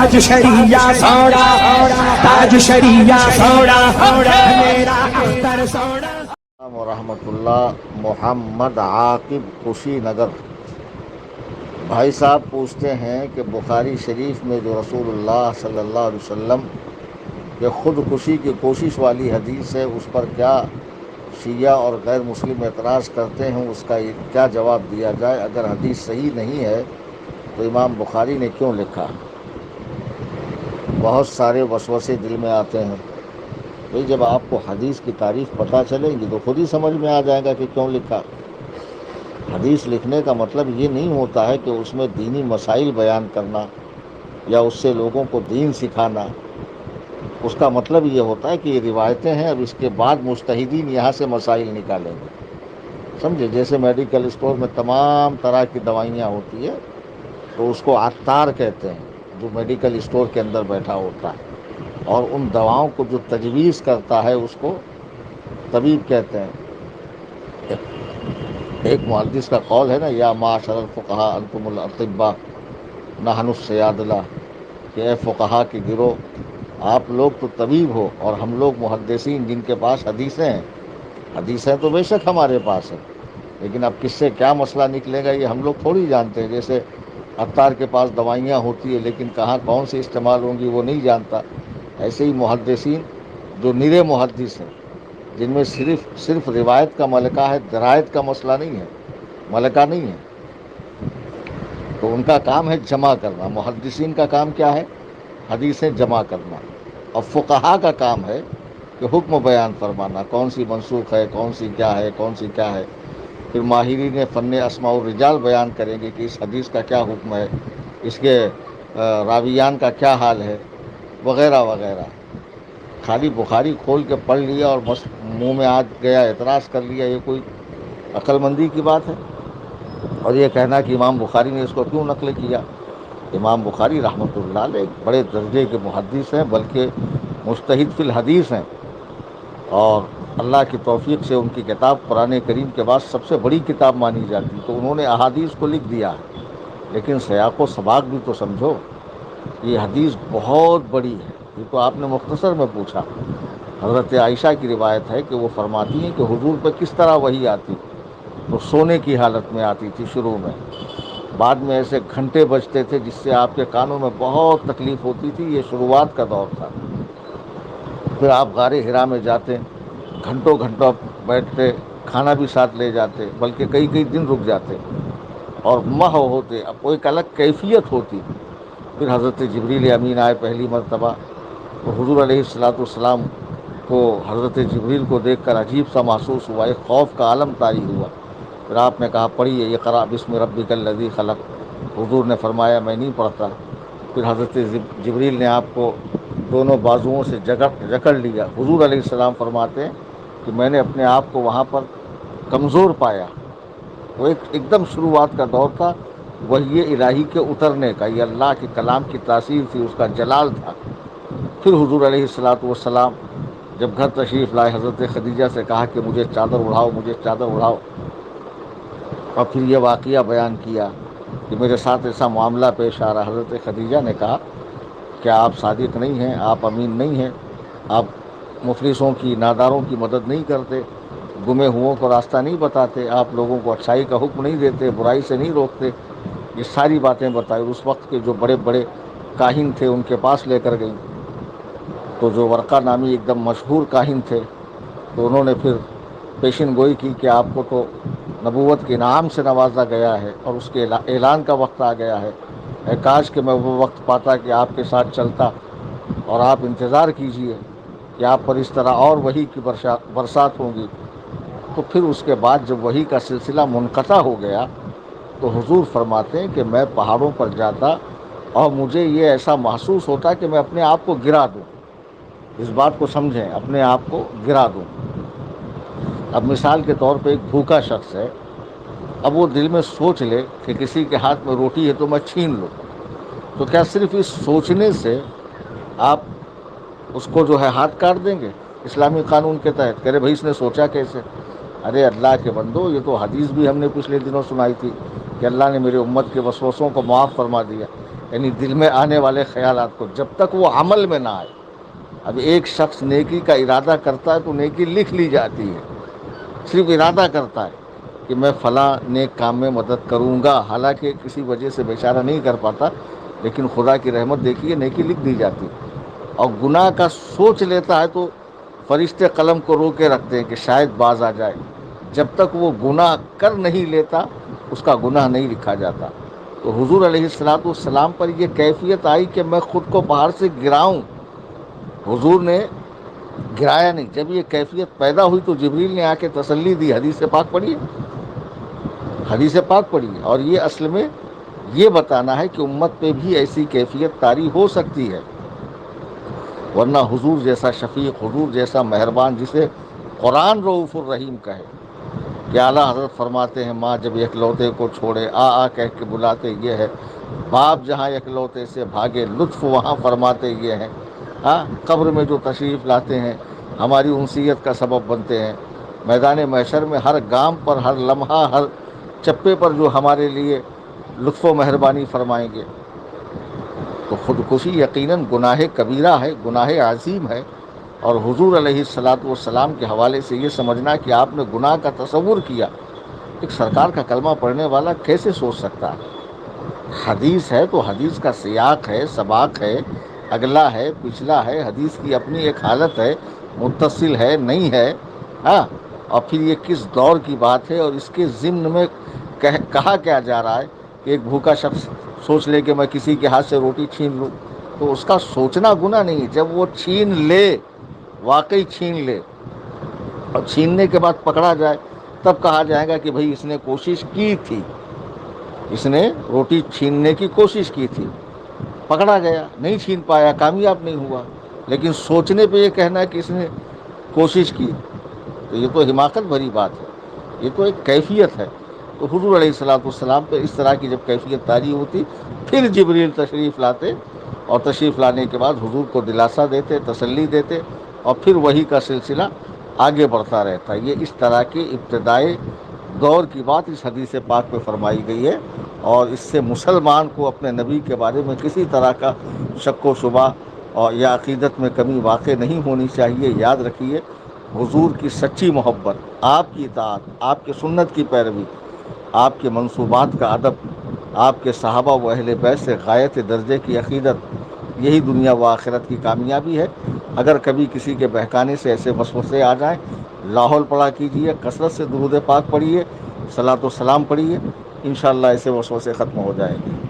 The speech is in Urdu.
تاج شریعہ سوڑا تاج شریعہ سوڑا میرا اختر سوڑا. ورحمۃ اللہ. محمد عاقب کشی نگر. بھائی صاحب پوچھتے ہیں کہ بخاری شریف میں جو رسول اللہ صلی اللہ علیہ وسلم کے خودکشی کی کوشش والی حدیث ہے اس پر کیا شیعہ اور غیر مسلم اعتراض کرتے ہیں، اس کا کیا جواب دیا جائے؟ اگر حدیث صحیح نہیں ہے تو امام بخاری نے کیوں لکھا؟ بہت سارے وسوسے دل میں آتے ہیں. بھئی جب آپ کو حدیث کی تعریف پتہ چلے گی تو خود ہی سمجھ میں آ جائے گا کہ کیوں لکھا. حدیث لکھنے کا مطلب یہ نہیں ہوتا ہے کہ اس میں دینی مسائل بیان کرنا یا اس سے لوگوں کو دین سکھانا. اس کا مطلب یہ ہوتا ہے کہ یہ روایتیں ہیں، اب اس کے بعد مجتہدین یہاں سے مسائل نکالیں گے. سمجھے؟ جیسے میڈیکل اسٹور میں تمام طرح کی دوائیاں ہوتی ہے تو اس کو عطار کہتے ہیں جو میڈیکل اسٹور کے اندر بیٹھا ہوتا ہے، اور ان دواؤں کو جو تجویز کرتا ہے اس کو طبیب کہتے ہیں. ایک محدث کا قول ہے نا، یا معاشر الفقہاء انتم الاطباء نحن الصیادلہ، کہ اے فقہا کے گروہ، آپ لوگ تو طبیب ہو اور ہم لوگ محدثین جن کے پاس حدیثیں ہیں. حدیثیں تو بے شک ہمارے پاس ہیں، لیکن اب کس سے کیا مسئلہ نکلے گا یہ ہم لوگ تھوڑی جانتے ہیں. جیسے عطار کے پاس دوائیاں ہوتی ہے لیکن کہاں کون سی استعمال ہوں گی وہ نہیں جانتا، ایسے ہی محدثین جو نرے محدث ہیں جن میں صرف روایت کا ملکہ ہے، درایت کا مسئلہ نہیں ہے، ملکہ نہیں ہے، تو ان کا کام ہے جمع کرنا. محدثین کا کام کیا ہے؟ حدیثیں جمع کرنا. اور فقہا کا کام ہے کہ حکم بیان فرمانا، کون سی منسوخ ہے، کون سی کیا ہے، کون سی کیا ہے. پھر ماہرین فن اسماء الرجال بیان کریں گے کہ اس حدیث کا کیا حکم ہے، اس کے راویان کا کیا حال ہے، وغیرہ وغیرہ. خالی بخاری کھول کے پڑھ لیا اور بس منہ میں آ گیا اعتراض کر لیا، یہ کوئی عقل مندی کی بات ہے؟ اور یہ کہنا کہ امام بخاری نے اس کو کیوں نقل کیا. امام بخاری رحمۃ اللہ علیہ ایک بڑے درجے کے محدث ہیں، بلکہ مجتہد فی الحدیث ہیں، اور اللہ کی توفیق سے ان کی کتاب قرآن کریم کے بعد سب سے بڑی کتاب مانی جاتی. تو انہوں نے احادیث کو لکھ دیا ہے، لیکن سیاق و سباق بھی تو سمجھو. یہ حدیث بہت بڑی ہے. یہ تو آپ نے مختصر میں پوچھا. حضرت عائشہ کی روایت ہے کہ وہ فرماتی ہیں کہ حضور پہ کس طرح وحی آتی. تو سونے کی حالت میں آتی تھی شروع میں، بعد میں ایسے گھنٹے بجتے تھے جس سے آپ کے کانوں میں بہت تکلیف ہوتی تھی. یہ شروعات کا دور تھا. پھر آپ غار حرا میں جاتے، گھنٹوں گھنٹوں بیٹھتے، کھانا بھی ساتھ لے جاتے، بلکہ کئی کئی دن رک جاتے اور محو ہوتے. اب کوئی ایک الگ کیفیت ہوتی. پھر حضرت جبریل امین آئے پہلی مرتبہ، تو حضور علیہ الصلوۃ والسلام کو حضرت جبریل کو دیکھ کر عجیب سا محسوس ہوا، ایک خوف کا عالم طاری ہوا. پھر آپ نے کہا پڑھیے اقرأ بسم ربک الذی خلق. حضور نے فرمایا میں نہیں پڑھتا. پھر حضرت جبریل نے آپ کو دونوں بازوؤں سے جکڑ لیا. حضور علیہ السلام فرماتے ہیں کہ میں نے اپنے آپ کو وہاں پر کمزور پایا. وہ ایک دم شروعات کا دور تھا، وحی الہی کے اترنے کا. یہ اللہ کے کلام کی تاثیر تھی، اس کا جلال تھا. پھر حضور علیہ الصلوۃ والسلام جب گھر تشریف لائے، حضرت خدیجہ سے کہا کہ مجھے چادر اڑاؤ، مجھے چادر اڑاؤ. اور پھر یہ واقعہ بیان کیا کہ میرے ساتھ ایسا معاملہ پیش آ رہا. حضرت خدیجہ نے کہا کیا آپ صادق نہیں ہیں، آپ امین نہیں ہیں، آپ مفلسوں کی، ناداروں کی مدد نہیں کرتے، گمے ہوئوں کو راستہ نہیں بتاتے، آپ لوگوں کو اچھائی کا حکم نہیں دیتے، برائی سے نہیں روکتے. یہ ساری باتیں بتائی. اس وقت کے جو بڑے بڑے کاہن تھے ان کے پاس لے کر گئی. تو جو ورقہ نامی ایک دم مشہور کاہن تھے، تو انہوں نے پھر پیشن گوئی کی کہ آپ کو تو نبوت کے انعام سے نوازا گیا ہے اور اس کے اعلان کا وقت آ گیا ہے. کاش کہ میں وہ وقت پاتا کہ آپ کے ساتھ چلتا، اور آپ انتظار کیجئے کہ آپ پر اس طرح اور وحی کی برسات ہوں گی. تو پھر اس کے بعد جب وحی کا سلسلہ منقطع ہو گیا تو حضور فرماتے ہیں کہ میں پہاڑوں پر جاتا اور مجھے یہ ایسا محسوس ہوتا کہ میں اپنے آپ کو گرا دوں. اس بات کو سمجھیں، اپنے آپ کو گرا دوں. اب مثال کے طور پہ ایک بھوکا شخص ہے، اب وہ دل میں سوچ لے کہ کسی کے ہاتھ میں روٹی ہے تو میں چھین لوں. تو کیا صرف اس سوچنے سے آپ اس کو جو ہے ہاتھ کاٹ دیں گے اسلامی قانون کے تحت؟ کہہ رہے بھائی اس نے سوچا کیسے؟ ارے اللہ کے بندو، یہ تو حدیث بھی ہم نے پچھلے دنوں سنائی تھی کہ اللہ نے میرے امت کے وسوسوں کو معاف فرما دیا. یعنی دل میں آنے والے خیالات کو، جب تک وہ عمل میں نہ آئے۔ اب ایک شخص نیکی کا ارادہ کرتا ہے تو نیکی لکھ لی جاتی ہے، صرف ارادہ کرتا ہے کہ میں فلاں نیک کام میں مدد کروں گا، حالانکہ کسی وجہ سے بیچارہ نہیں کر پاتا، لیکن خدا کی رحمت دیکھیے نیکی لکھ دی جاتی۔ اور گناہ کا سوچ لیتا ہے تو فرشتے قلم کو رو کے رکھتے ہیں کہ شاید باز آ جائے، جب تک وہ گناہ کر نہیں لیتا اس کا گناہ نہیں لکھا جاتا۔ تو حضور علیہ الصلوۃ والسلام پر یہ کیفیت آئی کہ میں خود کو پہاڑ سے گراؤں، حضور نے گرایا نہیں۔ جب یہ کیفیت پیدا ہوئی تو جبریل نے آ کے تسلی دی، حدیث پاک پڑھیے، حدیث پاک پڑھیے۔ اور یہ اصل میں یہ بتانا ہے کہ امت پہ بھی ایسی کیفیت طاری ہو سکتی ہے، ورنہ حضور جیسا شفیق، حضور جیسا مہربان، جسے قرآن رؤوف الرحیم کہے، کہ اعلیٰ حضرت فرماتے ہیں ماں جب اکلوتے کو چھوڑے آ آ کہہ کے بلاتے یہ ہے، باپ جہاں اکلوتے سے بھاگے لطف وہاں فرماتے یہ ہیں، ہاں قبر میں جو تشریف لاتے ہیں ہماری انسیت کا سبب بنتے ہیں، میدان محشر میں ہر گام پر، ہر لمحہ، ہر چپے پر جو ہمارے لیے لطف و مہربانی فرمائیں گے۔ تو خودکشی یقیناً گناہ کبیرہ ہے، گناہ عظیم ہے، اور حضور علیہ الصلوۃ والسلام کے حوالے سے یہ سمجھنا کہ آپ نے گناہ کا تصور کیا، ایک سرکار کا کلمہ پڑھنے والا کیسے سوچ سکتا ہے؟ حدیث ہے تو حدیث کا سیاق ہے، سباق ہے، اگلا ہے، پچھلا ہے، حدیث کی اپنی ایک حالت ہے، متصل ہے نہیں ہے، ہاں، اور پھر یہ کس دور کی بات ہے اور اس کے ضمن میں کہا کیا جا رہا ہے کہ ایک بھوکا شخص سوچ لے کہ میں کسی کے ہاتھ سے روٹی چھین لوں، تو اس کا سوچنا گناہ نہیں ہے، جب وہ چھین لے، واقعی چھین لے، اور چھیننے کے بعد پکڑا جائے تب کہا جائے گا کہ بھئی اس نے کوشش کی تھی، اس نے روٹی چھیننے کی کوشش کی تھی، پکڑا گیا، نہیں چھین پایا، کامیاب نہیں ہوا، لیکن سوچنے پہ یہ کہنا ہے کہ اس نے کوشش کی، تو یہ تو حماقت بھری بات ہے، یہ تو ایک کیفیت ہے۔ تو حضور علیہ الصلوۃ والسلام پہ اس طرح کی جب کیفیت طاری ہوتی، پھر جبریل تشریف لاتے، اور تشریف لانے کے بعد حضور کو دلاسا دیتے، تسلی دیتے، اور پھر وہی کا سلسلہ آگے بڑھتا رہتا ہے۔ یہ اس طرح کے ابتدائی دور کی بات اس حدیث پاک پہ فرمائی گئی ہے، اور اس سے مسلمان کو اپنے نبی کے بارے میں کسی طرح کا شک و شبہ اور یا عقیدت میں کمی واقع نہیں ہونی چاہیے۔ یاد رکھیے، حضور کی سچی محبت، آپ کی اطاعت، آپ کے سنت کی پیروی، آپ کے منصوبات کا ادب، آپ کے صحابہ و اہل بیت سے غایت درجے کی عقیدت، یہی دنیا و آخرت کی کامیابی ہے۔ اگر کبھی کسی کے بہکانے سے ایسے وسوسے آ جائیں، لاحول پڑھا کیجیے، کثرت سے درود پاک پڑھیے، صلاۃ و سلام پڑھیے، انشاءاللہ ایسے وسوسے ختم ہو جائیں گے۔